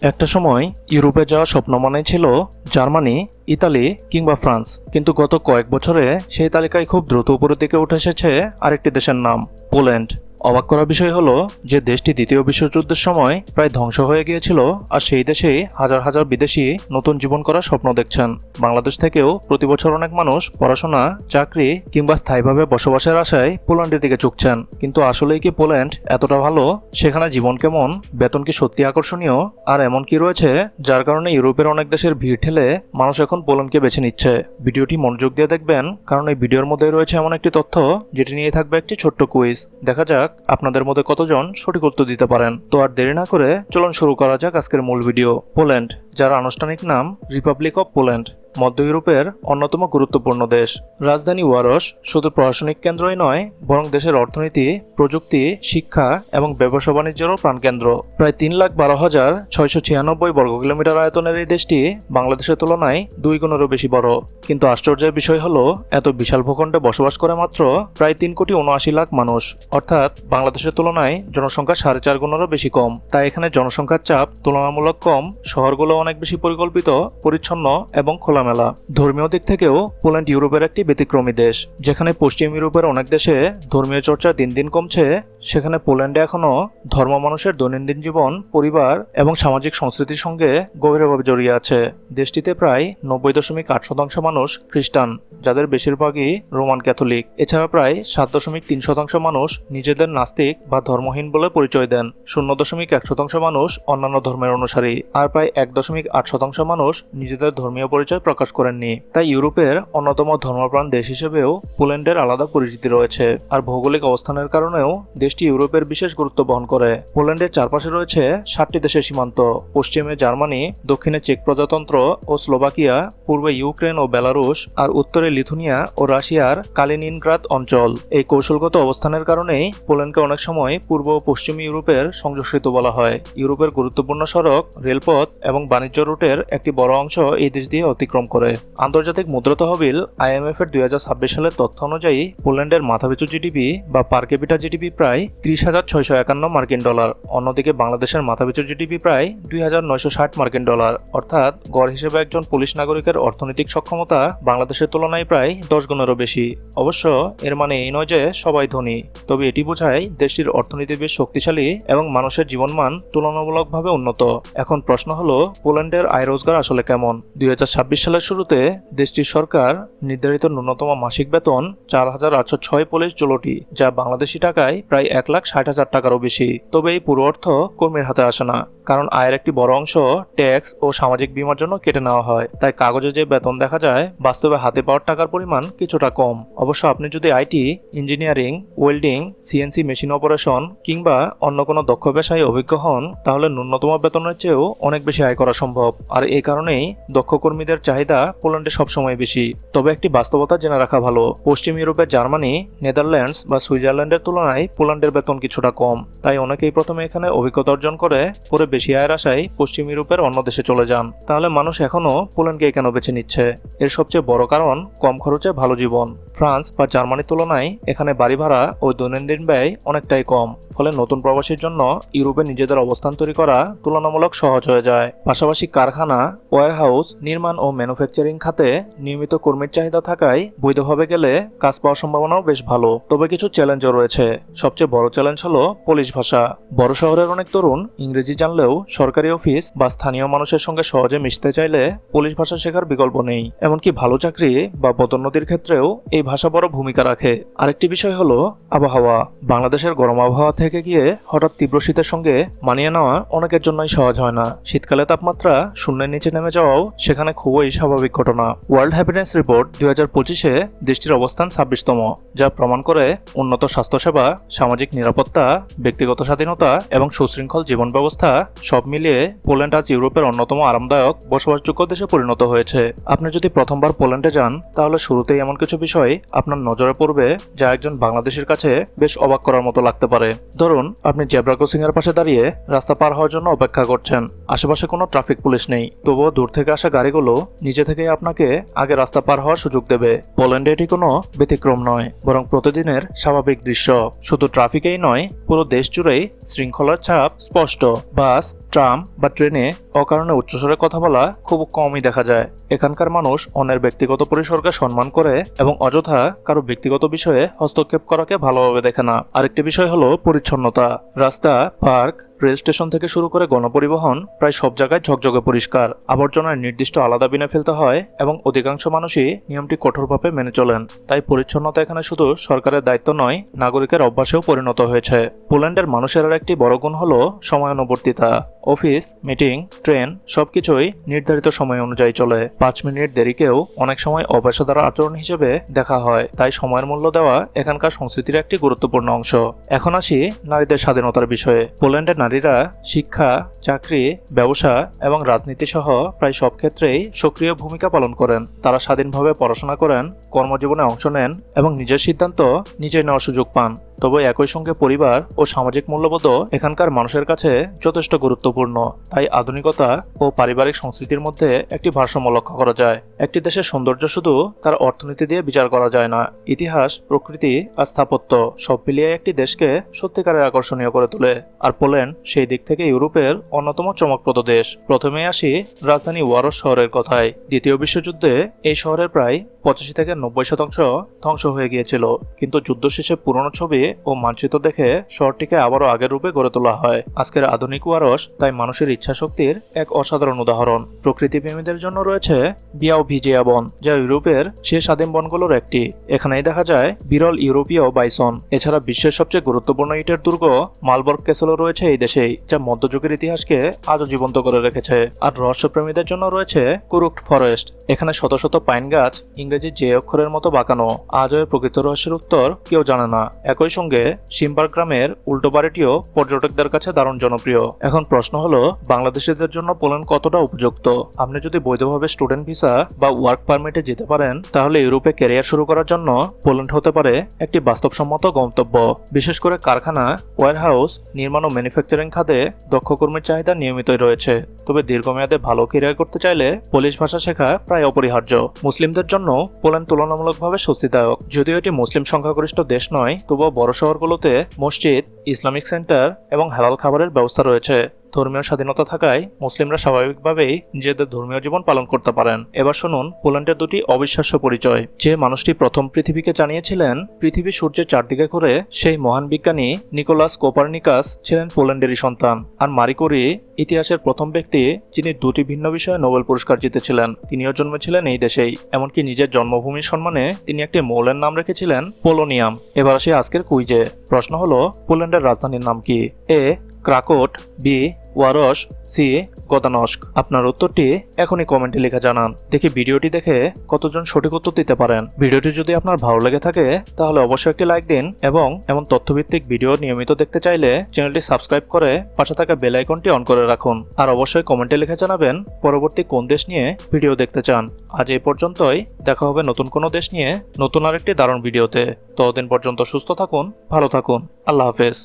একটা সময় ইউরোপে যাওয়ার স্বপ্ন মানেই ছিল জার্মানি, ইতালি কিংবা ফ্রান্স, কিন্তু গত কয়েক বছরে সেই তালিকায় খুব দ্রুত উপরের দিকে উঠে এসেছে আরেকটি দেশের নাম, পোল্যান্ড। অবাক করার বিষয় হলো যে দেশটি দ্বিতীয় বিশ্বযুদ্ধের সময় প্রায় ধ্বংস হয়ে গিয়েছিল, আর সেই দেশেই হাজার হাজার বিদেশি নতুন জীবন করার স্বপ্ন দেখছেন। বাংলাদেশ থেকেও প্রতি বছর অনেক মানুষ পড়াশোনা, চাকরি কিংবা স্থায়ীভাবে বসবাসের আশায় পোল্যান্ডের দিকে ঝুঁকছেন। কিন্তু আসলেই কি পোল্যান্ড এতটা ভালো? সেখানে জীবন কেমন? বেতন কি সত্যি আকর্ষণীয়? আর এমন কি রয়েছে যার কারণে ইউরোপের অনেক দেশের ভিড় ঠেলে মানুষ এখন পোল্যান্ডকে বেছে নিচ্ছে? ভিডিওটি মনোযোগ দিয়ে দেখবেন, কারণ এই ভিডিওর মধ্যে রয়েছে এমন একটি তথ্য যেটি নিয়ে থাকবে একটি ছোট্ট কুইজ। দেখা যাক আপনাদের মধ্যে কতজন সঠিক উত্তর দিতে পারেন। তো আর দেরি না করে চলুন শুরু করা যাক আজকের মূল ভিডিও। পোল্যান্ড, যার আনুষ্ঠানিক নাম রিপাবলিক অফ পোল্যান্ড, মধ্য ইউরোপের অন্যতম গুরুত্বপূর্ণ দেশ। রাজধানী ওয়ারশ শুধু প্রশাসনিক কেন্দ্রই নয়, বরং দেশের অর্থনীতি, প্রযুক্তি, শিক্ষা এবং ব্যবসা বাণিজ্যেরও প্রাণকেন্দ্র। প্রায় ৩,১২,৬৯৬ বর্গ কিলোমিটার আয়তনের এই দেশটি বাংলাদেশের তুলনায় ২ গুণেরও বেশি বড়। কিন্তু আশ্চর্যের বিষয় হলো, এত বিশাল ভূখণ্ডে বসবাস করে মাত্র প্রায় ৩,৭৯,০০,০০০ মানুষ, অর্থাৎ বাংলাদেশের তুলনায় জনসংখ্যা ৪.৫ গুণেরও বেশি কম। তাই এখানে জনসংখ্যার চাপ তুলনামূলক কম, শহরগুলো অনেক বেশি পরিকল্পিত, পরিচ্ছন্ন এবং খোলামেলা। ধর্মীয় দিক থেকেও পোল্যান্ড ইউরোপের একটি ব্যতিক্রমী দেশ। যেখানে পশ্চিম ইউরোপের অনেক দেশে ধর্মীয় চর্চা দিন দিন কমছে, সেখানে পোল্যান্ডে এখনও ধর্ম মানুষের দৈনন্দিন জীবন, পরিবার এবং সামাজিক সংস্কৃতির সঙ্গে গভীরভাবে জড়িয়ে আছে। দেশটিতে প্রায় ৯০.৮% মানুষ খ্রিস্টান, যাদের বেশিরভাগই রোমান ক্যাথলিক। এছাড়া প্রায় ৭.৩% মানুষ নিজেদের নাস্তিক বা ধর্মহীন বলে পরিচয় দেন। ০.১% মানুষ অন্যান্য ধর্মের অনুসারী, আর প্রায় ১.৮% মানুষ নিজেদের ধর্মীয় পরিচয় প্রকাশ করেননি। তাই ইউরোপের অন্যতম ধর্মপ্রাণ দেশ হিসেবেও পোল্যান্ডের আলাদা পরিচিতি রয়েছে। আর ভৌগোলিক অবস্থানের কারণেও দেশটি ইউরোপের বিশেষ গুরুত্ব বহন করে। পোল্যান্ডের চারপাশে রয়েছে ৭টি দেশের সীমান্ত। পশ্চিমে জার্মানি, দক্ষিণে চেক প্রজাতন্ত্র ও স্লোভাকিয়া, পূর্বে ইউক্রেন ও বেলারুশ, আর উত্তরে লিথুনিয়া ও রাশিয়ার কালিনিনগ্রাদ অঞ্চল। এই কৌশলগত অবস্থানের কারণেই পোল্যান্ডকে অনেক সময় পূর্ব ও পশ্চিম ইউরোপের সংযোগ সেতু বলা হয়। ইউরোপের গুরুত্বপূর্ণ সড়ক, রেলপথ এবং বাণিজ্য রুটের একটি বড় অংশ এই দেশ দিয়ে অতিক্রম করে। আন্তর্জাতিক মুদ্রা তহবিল IMF এর ২০২৬ সালের তথ্য অনুযায়ী পোল্যান্ডের মাথাপিছু জিডিপি বা পার ক্যাপিটা জিডিপি প্রায় ৩০,৬৫১ মার্কিন ডলার। অন্যদিকে বাংলাদেশের মাথাপিছু জিডিপি প্রায় ২,৯৬০ মার্কিন ডলার, অর্থাৎ গড় হিসেবে একজন পুলিশ নাগরিকের অর্থনৈতিক সক্ষমতা বাংলাদেশের তুলনায় প্রায় ১০ গুণেরও বেশি। অবশ্য এর মানে এই নয় যে সবাই ধনী, তবে এটি বোঝায় দেশটির অর্থনীতি বেশ শক্তিশালী এবং মানুষের জীবনমান তুলনামূলকভাবে উন্নত। এখন প্রশ্ন হলো, পোল্যান্ডের আয় রোজগার আসলে কেমন? ২০২৬ সালের শুরুতে দেশটির সরকার নির্ধারিত ন্যূনতম মাসিক বেতন ৪,৮০৬ পোলিশ জোলটি, যা বাংলাদেশি টাকায় প্রায় ১,৬০,০০০ টাকারও বেশি। তবে এই পুরো অর্থ কর্মীর হাতে আসে না, কারণ আয়ের একটি বড় অংশ ট্যাক্স ও সামাজিক বীমার জন্য কেটে নেওয়া হয়। তাই কাগজে যে বেতন দেখা যায়, বাস্তবে হাতে পাওয়ার টাকার পরিমাণ কিছুটা কম। অবশ্য আপনি যদি IT, engineering, welding, CNC machine operation কিংবা অন্য কোনো দক্ষ পেশায় অভিজ্ঞ হন, তাহলে ন্যূনতম বেতনের চেয়েও অনেক বেশি আয় করা সম্ভব। আর এই কারণেই দক্ষ কর্মীদের চাহিদা পোল্যান্ডে সবসময় বেশি। তবে একটি বাস্তবতা জেনে রাখা ভালো, পশ্চিম ইউরোপের জার্মানি, নেদারল্যান্ডস বা সুইজারল্যান্ডের তুলনায় পোল্যান্ডের বেতন কিছুটা কম। তাই অনেকেই প্রথমে এখানে অভিজ্ঞতা অর্জন করে পরে বেশি আয়ের আশায় পশ্চিম ইউরোপের অন্য দেশে চলে যান। তাহলে মানুষ এখনও পোল্যান্ডকে কেন বেছে নিচ্ছে? এর সবচেয়ে বড় কারণ কম খরচে ভালো জীবন। ফ্রান্স বা জার্মানির তুলনায় এখানে বাড়ি ভাড়া ও দৈনন্দিন ব্যয় অনেকটাই কম, ফলে নতুন প্রবাসীর জন্য ইউরোপে নিজেদের অবস্থান তৈরি করা তুলনামূলক সহজ হয়ে যায়। পাশাপাশি কারখানা, ওয়্যারহাউস, নির্মাণ ও ম্যানুফ্যাকচারিং খাতে নিয়মিত কর্মীর চাহিদা থাকায় বৈধভাবে গেলে কাজ পাওয়ার সম্ভাবনাও বেশ ভালো। তবে কিছু চ্যালেঞ্জও রয়েছে। সবচেয়ে বড় চ্যালেঞ্জ হলো পোলিশ ভাষা। বড় শহরের অনেক তরুণ ইংরেজি জানলেও সরকারি অফিস বা স্থানীয় মানুষের সঙ্গে সহজে মিশতে চাইলে পোলিশ ভাষা শেখার বিকল্প নেই। এমনকি ভালো চাকরি বা পদোন্নতির ক্ষেত্রেও এই ভাষা বড় ভূমিকা রাখে। আরেকটি বিষয় হলো আবহাওয়া। বাংলাদেশের গরম আবহাওয়া থেকে গিয়ে হঠাৎ তীব্র শীতের সঙ্গে মানিয়ে নেওয়া অনেকের জন্যই সহজ হয় না। শীতকালে তাপমাত্রা শূন্যের নিচে নেমে যাওয়াও সেখানে খুবই স্বাভাবিক ঘটনা। ওয়ার্ল্ড হ্যাপিনেস রিপোর্ট ২০২৫-এ দেশটির অবস্থান ২৬তম, যা প্রমাণ করে উন্নত স্বাস্থ্যসেবা, সামাজিক নিরাপত্তা, ব্যক্তিগত স্বাধীনতা এবং সুশৃঙ্খল জীবন ব্যবস্থা সব মিলিয়ে পোল্যান্ড আজ ইউরোপের অন্যতম আরামদায়ক বসবাসযোগ্য দেশে পরিণত হয়েছে। আপনি যদি প্রথমবার পোল্যান্ডে যান, তাহলে শুরুতেই এমন কিছু বিষয় আপনার নজরে পড়বে যা একজন বাংলাদেশির কাছে বেশ অবাক করার মতো লাগতে পারে। ধরুন, আপনি জেব্রা ক্রসিং এর পাশে দাঁড়িয়ে রাস্তা পার হওয়ার জন্য অপেক্ষা করছেন। আশেপাশে কোনো ট্রাফিক পুলিশ নেই, তবুও দূর থেকে আসা গাড়িগুলো নিজে থেকেই আপনাকে আগে রাস্তা পার হওয়ার সুযোগ দেবে। পোল্যান্ডে এটি কোনো ব্যতিক্রম নয়, বরং প্রতিদিনের স্বাভাবিক দৃশ্য। শুধু ট্রাফিকেই নয়, পুরো দেশ জুড়েই শৃঙ্খলার ছাপ স্পষ্ট। বাস, ট্রাম বা ট্রেনে অকারণে উচ্চস্বরে কথা বলা খুব কমই দেখা যায়। এখানকার মানুষ অন্যের ব্যক্তিগত পরিসরকে সম্মান করে এবং অযথা কারো ব্যক্তিগত বিষয়ে হস্তক্ষেপ করাকে ভালোভাবে দেখে না। আরেকটি বিষয় হলো পরিচ্ছন্নতা। রাস্তা, পার্ক, রেল স্টেশন থেকে শুরু করে গণপরিবহন প্রায় সব জায়গায় ঝকঝকে পরিষ্কার। আবর্জনার নির্দিষ্ট আলাদা বিনে ফেলতে হয় এবং অধিকাংশ মানুষই নিয়মটি কঠোরভাবে মেনে চলেন। তাই পরিচ্ছন্নতা এখানে শুধু সরকারের দায়িত্ব নয়, নাগরিকের অভ্যাসেও পরিণত হয়েছে। পোল্যান্ডের মানুষের আর একটি বড় গুণ হলো সময়ানুবর্তিতা। অফিস, মিটিং, ট্রেন সবকিছুই নির্ধারিত সময় অনুযায়ী চলে। 5 মিনিট দেরিকেও অনেক সময় অপেশাদার আচরণ হিসেবে দেখা হয়। তাই সময়ের মূল্য দেওয়া এখানকার সংস্কৃতির একটি গুরুত্বপূর্ণ অংশ। এখন আসি নারীদের স্বাধীনতার বিষয়ে। পোল্যান্ডের নারীরা শিক্ষা, চাকরি, ব্যবসা এবং রাজনীতি সহ প্রায় সব ক্ষেত্রেই সক্রিয় ভূমিকা পালন করেন। তারা স্বাধীনভাবে পড়াশোনা করেন, কর্মজীবনে অংশ নেন এবং নিজের সিদ্ধান্ত নিজেই নেওয়ার সুযোগ পান। তবে একই সঙ্গে পরিবার ও সামাজিক মূল্যবোধও এখানকার মানুষের কাছে যথেষ্ট গুরুত্বপূর্ণ। তাই আধুনিকতা ও পারিবারিক সংস্কৃতির মধ্যে একটি ভারসাম্য লক্ষ্য করা যায়। একটি দেশের সৌন্দর্য শুধু তার অর্থনীতি দিয়ে বিচার করা যায় না, ইতিহাস, প্রকৃতি আর স্থাপত্য সব মিলিয়ে একটি দেশকে সত্যিকারের আকর্ষণীয় করে তোলে। আর পোল্যান্ড সেই দিক থেকে ইউরোপের অন্যতম চমকপ্রদ দেশ। প্রথমে আসি রাজধানী ওয়ারশ শহরের কথায়। দ্বিতীয় বিশ্বযুদ্ধে এই শহরের প্রায় 85 থেকে 90% ধ্বংস হয়ে গিয়েছিল, কিন্তু যুদ্ধ শেষে পুরনো ছবি ও মানচিত্র দেখে শহরটিকে আবারও আগের রূপে গড়ে তোলা হয়। আজকের আধুনিক ওয়ারশ তাই মানুষের ইচ্ছাশক্তির এক অসাধারণ উদাহরণ। প্রকৃতিপ্রেমীদের জন্য রয়েছে বিয়াওভিজিয়া বন, যা ইউরোপের শেষ আদিম বনগুলোর একটি। এখানেই দেখা যায় বিরল ইউরোপীয় বাইসন। এছাড়া বিশ্বের সবচেয়ে গুরুত্বপূর্ণ ইটের দুর্গ মালবর্গ ক্যাসেলও রয়েছে এই দেশেই, যা মধ্যযুগের ইতিহাসকে আজও জীবন্ত করে রেখেছে। আর রহস্যপ্রেমীদের জন্য রয়েছে কুরুক্ট ফরেস্ট। এখানে শত শত পাইন গাছ ইংরেজি যে অক্ষরের মতো বাঁকানো। আজও এর প্রকৃত রহস্যের উত্তর কেউ জানে না। একই সঙ্গে সিম্বার গ্রামের উল্টো বাড়িটিও পর্যটকদের কাছে দারুণ জনপ্রিয়। এখন প্রশ্ন হলো, বাংলাদেশিদের জন্য পোল্যান্ড কতটা উপযুক্ত? আপনি যদি বৈধভাবে স্টুডেন্ট ভিসা বা ওয়ার্ক পারমিটে যেতে পারেন, তাহলে ইউরোপে ক্যারিয়ার শুরু করার জন্য পোল্যান্ড হতে পারে একটি বাস্তবসম্মত গন্তব্য। বিশেষ করে কারখানা, ওয়্যারহাউস, নির্মাণ ও ম্যানুফ্যাকচারিং খাতে দক্ষ কর্মীর চাহিদা নিয়মিতই রয়েছে। তবে দীর্ঘমেয়াদে ভালো ক্যারিয়ার করতে চাইলে পোলিশ ভাষা শেখা প্রায় অপরিহার্য। মুসলিমদের জন্য পোল্যান্ড তুলনামূলকভাবে স্বস্তিদায়ক। যদিও এটি মুসলিম সংখ্যাগরিষ্ঠ দেশ নয়, তবুও বড় শহরগুলোতে মসজিদ, ইসলামিক সেন্টার এবং হালাল খাবারের ব্যবস্থা রয়েছে। ধর্মীয় স্বাধীনতা থাকায় মুসলিমরা স্বাভাবিকভাবেই নিজেদের ধর্মীয় জীবন পালন করতে পারেন। এবার শুনুন পোল্যান্ডের দুটি অবিশ্বাস্য পরিচয়। যে মানুষটি প্রথম পৃথিবীকে জানিয়েছিলেন পৃথিবী সূর্যের চারদিকে ঘুরে, সেই মহান বিজ্ঞানী নিকোলাস কোপারনিকাস ছিলেন পোল্যান্ডেরই সন্তান। আর মারি ক্যুরি ইতিহাসের প্রথম ব্যক্তি যিনি দুটি ভিন্ন বিষয়ে নোবেল পুরস্কার জিতেছিলেন। তিনিও জন্মেছিলেন এই দেশেই। এমনকি নিজের জন্মভূমির সম্মানে তিনি একটি মৌলের নাম রেখেছিলেন পোলোনিয়াম। এবার আসি আজকের কুইজে। প্রশ্ন হলো, পোল্যান্ডের রাজধানীর নাম কি? এ ক্রাকোট, বি ওয়ারশ, সি গদানস্ক। আপনার উত্তরটি এখনই কমেন্টে লিখে জানান। দেখি ভিডিওটি দেখে কতজন সঠিক উত্তর দিতে পারেন। ভিডিওটি যদি আপনার ভালো লেগে থাকে তাহলে অবশ্যই একটি লাইক দিন এবং এমন তথ্যভিত্তিক ভিডিও নিয়মিত দেখতে চাইলে চ্যানেলটি সাবস্ক্রাইব করে পাশে থাকা বেল আইকনটি অন করে রাখুন। আর অবশ্যই কমেন্টে লিখে জানাবেন পরবর্তী কোন দেশ নিয়ে ভিডিও দেখতে চান। আজ এই পর্যন্তই। দেখা হবে নতুন কোনো দেশ নিয়ে নতুন আরেকটি দারুণ ভিডিওতে। ততদিন পর্যন্ত সুস্থ থাকুন, ভালো থাকুন। আল্লাহ হাফেজ।